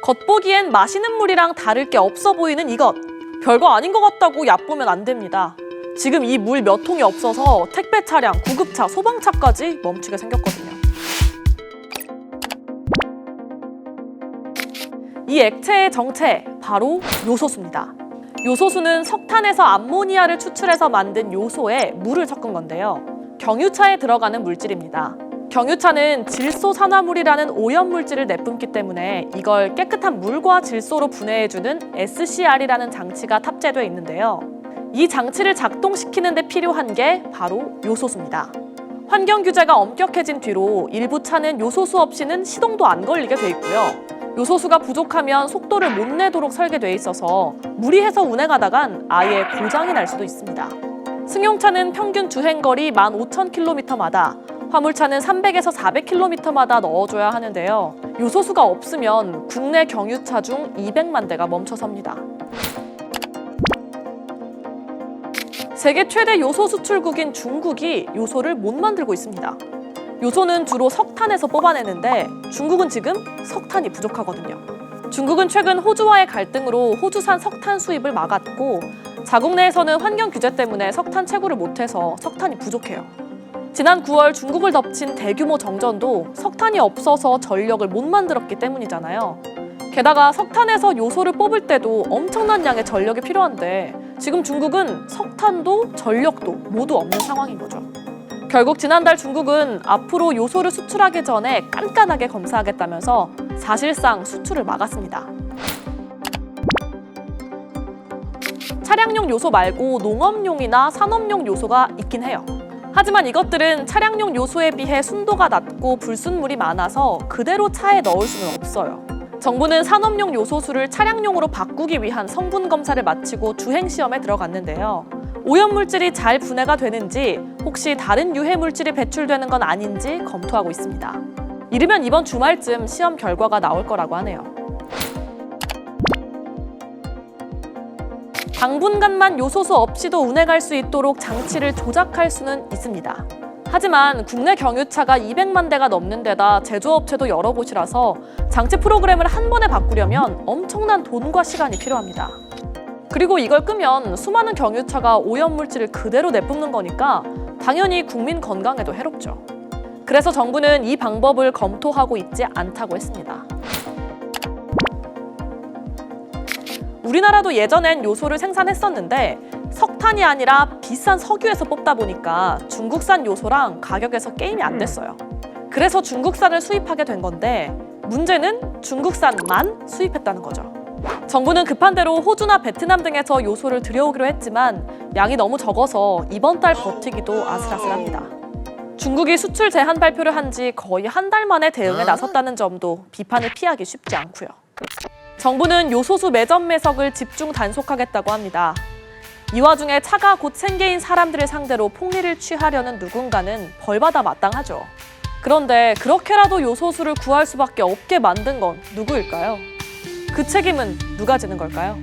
겉보기엔 마시는 물이랑 다를 게 없어 보이는 이것. 별거 아닌 것 같다고 얕보면 안 됩니다. 지금 이 물 몇 통이 없어서 택배 차량, 구급차, 소방차까지 멈추게 생겼거든요. 이 액체의 정체, 바로 요소수입니다. 요소수는 석탄에서 암모니아를 추출해서 만든 요소에 물을 섞은 건데요. 경유차에 들어가는 물질입니다. 경유차는 질소산화물이라는 오염물질을 내뿜기 때문에 이걸 깨끗한 물과 질소로 분해해주는 SCR이라는 장치가 탑재되어 있는데요. 이 장치를 작동시키는 데 필요한 게 바로 요소수입니다. 환경 규제가 엄격해진 뒤로 일부 차는 요소수 없이는 시동도 안 걸리게 돼 있고요. 요소수가 부족하면 속도를 못 내도록 설계돼 있어서 무리해서 운행하다간 아예 고장이 날 수도 있습니다. 승용차는 평균 주행거리 15,000km마다, 화물차는 300에서 400km마다 넣어줘야 하는데요. 요소수가 없으면 국내 경유차 중 200만 대가 멈춰섭니다. 세계 최대 요소 수출국인 중국이 요소를 못 만들고 있습니다. 요소는 주로 석탄에서 뽑아내는데 중국은 지금 석탄이 부족하거든요. 중국은 최근 호주와의 갈등으로 호주산 석탄 수입을 막았고 자국 내에서는 환경 규제 때문에 석탄 채굴을 못해서 석탄이 부족해요. 지난 9월 중국을 덮친 대규모 정전도 석탄이 없어서 전력을 못 만들었기 때문이잖아요. 게다가 석탄에서 요소를 뽑을 때도 엄청난 양의 전력이 필요한데 지금 중국은 석탄도 전력도 모두 없는 상황인 거죠. 결국 지난달 중국은 앞으로 요소를 수출하기 전에 깐깐하게 검사하겠다면서 사실상 수출을 막았습니다. 차량용 요소 말고 농업용이나 산업용 요소가 있긴 해요. 하지만 이것들은 차량용 요소에 비해 순도가 낮고 불순물이 많아서 그대로 차에 넣을 수는 없어요. 정부는 산업용 요소수를 차량용으로 바꾸기 위한 성분 검사를 마치고 주행 시험에 들어갔는데요. 오염물질이 잘 분해가 되는지 혹시 다른 유해 물질이 배출되는 건 아닌지 검토하고 있습니다. 이르면 이번 주말쯤 시험 결과가 나올 거라고 하네요. 당분간만 요소수 없이도 운행할 수 있도록 장치를 조작할 수는 있습니다. 하지만 국내 경유차가 200만 대가 넘는 데다 제조업체도 여러 곳이라서 장치 프로그램을 한 번에 바꾸려면 엄청난 돈과 시간이 필요합니다. 그리고 이걸 끄면 수많은 경유차가 오염물질을 그대로 내뿜는 거니까 당연히 국민 건강에도 해롭죠. 그래서 정부는 이 방법을 검토하고 있지 않다고 했습니다. 우리나라도 예전엔 요소를 생산했었는데 석탄이 아니라 비싼 석유에서 뽑다 보니까 중국산 요소랑 가격에서 게임이 안 됐어요. 그래서 중국산을 수입하게 된 건데 문제는 중국산만 수입했다는 거죠. 정부는 급한 대로 호주나 베트남 등에서 요소를 들여오기로 했지만 양이 너무 적어서 이번 달 버티기도 아슬아슬합니다. 중국이 수출 제한 발표를 한 지 거의 한 달 만에 대응에 나섰다는 점도 비판을 피하기 쉽지 않고요. 정부는 요소수 매점 매석을 집중 단속하겠다고 합니다. 이 와중에 차가 곧 생계인 사람들을 상대로 폭리를 취하려는 누군가는 벌받아 마땅하죠. 그런데 그렇게라도 요소수를 구할 수밖에 없게 만든 건 누구일까요? 그 책임은 누가 지는 걸까요?